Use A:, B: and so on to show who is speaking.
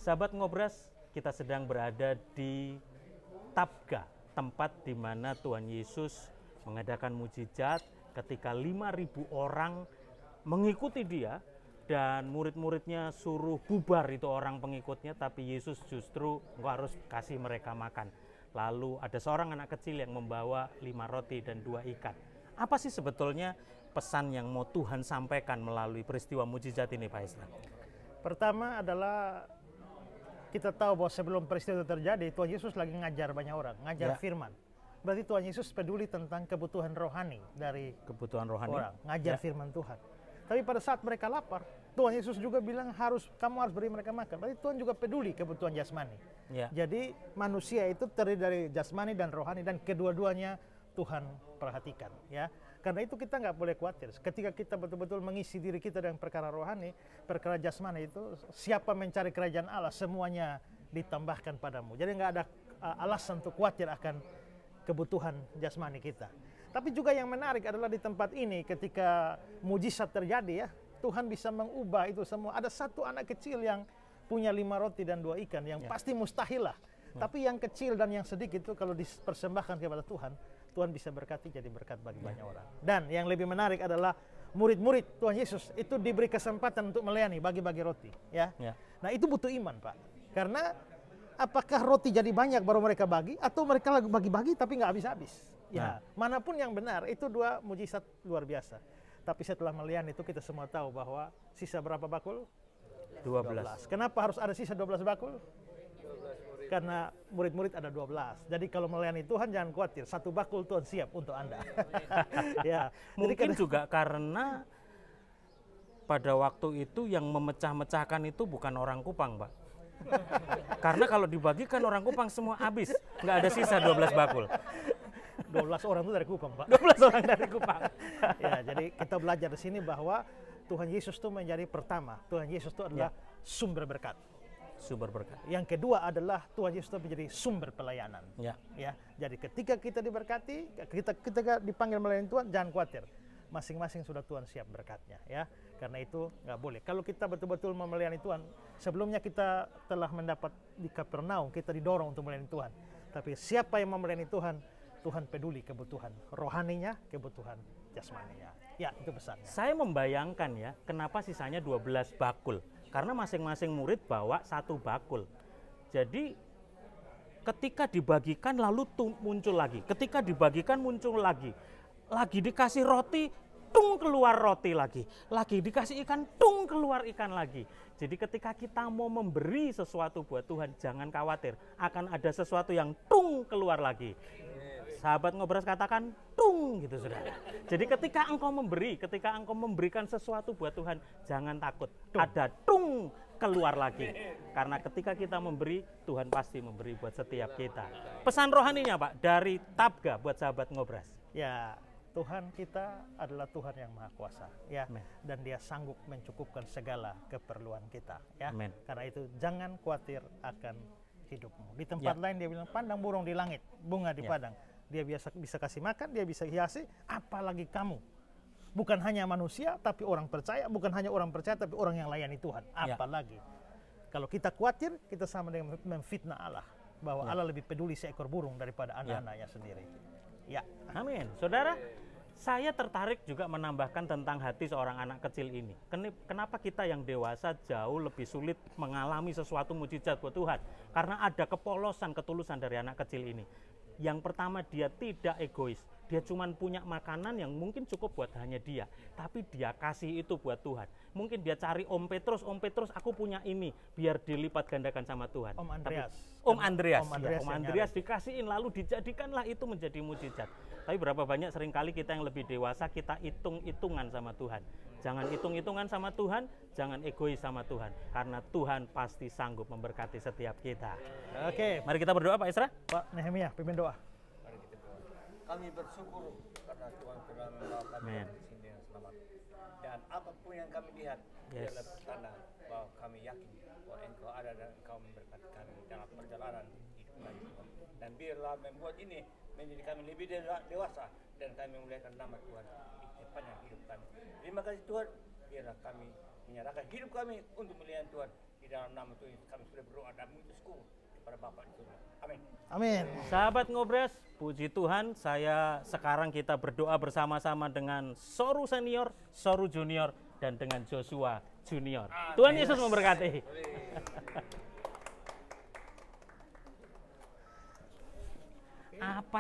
A: Sahabat Ngobras, kita sedang berada di Tabga, tempat di mana Tuhan Yesus mengadakan mujizat ketika 5.000 orang mengikuti dia dan murid-muridnya suruh bubar itu orang pengikutnya, tapi Yesus justru harus kasih mereka makan. Lalu ada seorang anak kecil yang membawa 5 roti dan 2 ikan. Apa sih sebetulnya pesan yang mau Tuhan sampaikan melalui peristiwa mujizat ini, Pak Esra?
B: Pertama adalah kita tahu bahwa sebelum peristiwa itu terjadi, Tuhan Yesus lagi ngajar banyak orang, ngajar firman. Berarti Tuhan Yesus peduli tentang kebutuhan rohani dari
A: kebutuhan rohani
B: orang, ngajar firman Tuhan. Tapi pada saat mereka lapar, Tuhan Yesus juga bilang kamu harus beri mereka makan. Berarti Tuhan juga peduli kebutuhan jasmani. Jadi manusia itu terdiri dari jasmani dan rohani, dan kedua-duanya Tuhan perhatikan. Ya, karena itu kita nggak boleh khawatir. Ketika kita betul-betul mengisi diri kita dengan perkara rohani, perkara jasmani itu, siapa mencari kerajaan Allah semuanya ditambahkan padamu. Jadi nggak ada alasan untuk khawatir akan kebutuhan jasmani kita. Tapi juga yang menarik adalah di tempat ini ketika mujizat terjadi, ya, Tuhan bisa mengubah itu semua. Ada satu anak kecil yang punya 5 roti dan 2 ikan yang pasti mustahil lah. Tapi yang kecil dan yang sedikit itu kalau dipersembahkan kepada Tuhan, Tuhan bisa berkati jadi berkat bagi banyak orang. Dan yang lebih menarik adalah murid-murid Tuhan Yesus itu diberi kesempatan untuk melayani, bagi-bagi roti. Ya. Nah itu butuh iman, Pak. Karena apakah roti jadi banyak baru mereka bagi, atau mereka lagi bagi-bagi tapi nggak habis-habis. Ya, manapun yang benar, itu 2 mujizat luar biasa. Tapi setelah melayani itu kita semua tahu bahwa sisa berapa bakul? 12. Kenapa harus ada sisa 12 bakul? Karena murid-murid ada 12. Jadi kalau melayani Tuhan jangan khawatir, 1 bakul Tuhan siap untuk Anda. Ya,
A: mungkin juga karena pada waktu itu yang memecah-mecahkan itu bukan orang Kupang, Pak. Karena kalau dibagikan orang Kupang semua habis, nggak ada sisa 12 bakul.
B: 12 orang itu dari Kupang, Pak.
A: 12 orang dari Kupang.
B: Ya, jadi kita belajar di sini bahwa Tuhan Yesus itu menjadi pertama. Tuhan Yesus itu adalah sumber berkat.
A: Sumber berkat.
B: Yang kedua adalah Tuhan Yesus itu menjadi sumber pelayanan. Ya, jadi ketika kita diberkati, kita dipanggil melayani Tuhan, jangan khawatir. Masing-masing sudah Tuhan siap berkatnya, ya. Karena itu nggak boleh. Kalau kita betul-betul melayani Tuhan, sebelumnya kita telah mendapat di Kapernaum, kita didorong untuk melayani Tuhan. Tapi siapa yang melayani Tuhan, Tuhan peduli kebutuhan rohaninya, kebutuhan jasmaninya. Ya, itu pesannya.
A: Saya membayangkan ya, kenapa sisanya 12 bakul. Karena masing-masing murid bawa 1 bakul. Jadi ketika dibagikan lalu muncul lagi. Ketika dibagikan muncul lagi. Lagi dikasih roti, tung keluar roti lagi. Lagi dikasih ikan, tung keluar ikan lagi. Jadi ketika kita mau memberi sesuatu buat Tuhan, jangan khawatir. Akan ada sesuatu yang tung keluar lagi. Sahabat Ngobras katakan, tung gitu saudara. Jadi ketika engkau memberikan sesuatu buat Tuhan, jangan takut. Ada tung keluar lagi. Karena ketika kita memberi, Tuhan pasti memberi buat setiap kita. Pesan rohaninya, Pak, dari Tabga buat sahabat Ngobras.
B: Ya, Tuhan kita adalah Tuhan yang Maha Kuasa, ya. Dan Dia sanggup mencukupkan segala keperluan kita, ya. Karena itu jangan khawatir akan hidupmu. Di tempat lain Dia bilang, pandang burung di langit, bunga di padang. Dia bisa kasih makan, Dia bisa hiasi, apalagi kamu. Bukan hanya manusia, tapi orang percaya. Bukan hanya orang percaya, tapi orang yang layani Tuhan. Apalagi. Kalau kita khawatir, kita sama dengan memfitnah Allah. Bahwa Allah lebih peduli seekor burung daripada anak-anaknya sendiri. Ya.
A: Amin. Saudara, saya tertarik juga menambahkan tentang hati seorang anak kecil ini. Kenapa kita yang dewasa jauh lebih sulit mengalami sesuatu mujizat buat Tuhan? Karena ada kepolosan, ketulusan dari anak kecil ini. Yang pertama, dia tidak egois. Dia cuma punya makanan yang mungkin cukup buat hanya dia. Tapi dia kasih itu buat Tuhan. Mungkin dia cari Om Petrus aku punya ini. Biar dilipat gandakan sama Tuhan.
B: Om Andreas.
A: Om Andreas dikasihin, lalu dijadikanlah itu menjadi mujizat. Tapi berapa banyak seringkali kita yang lebih dewasa, kita hitung-hitungan sama Tuhan. Jangan hitung-hitungan sama Tuhan, jangan egois sama Tuhan. Karena Tuhan pasti sanggup memberkati setiap kita.
B: Oke.
A: Mari kita berdoa, Pak Esra.
B: Pak Nehemia, pimpin doa.
C: Kami bersyukur karena Tuhan telah membawa kami di sini dengan selamat. Dan apapun yang kami lihat, adalah tanda bahwa kami yakin bahwa Engkau ada dan Engkau memberkati kami dalam perjalanan hidup kami. Dan biarlah membuat ini menjadi kami lebih dewasa dan kami memuliakan nama Tuhan di sepanjang hidup kami. Terima kasih Tuhan, biarlah kami menyerahkan hidup kami untuk melayani Tuhan di dalam nama Tuhan kami sudah berdoa dan mengucap syukur kepada Bapa di surga. Amin.
B: Amin.
A: Sahabat Ngobras, puji Tuhan, sekarang kita berdoa bersama-sama dengan Soru Senior, Soru Junior, dan dengan Joshua Junior. Tuhan Yesus memberkati. Apa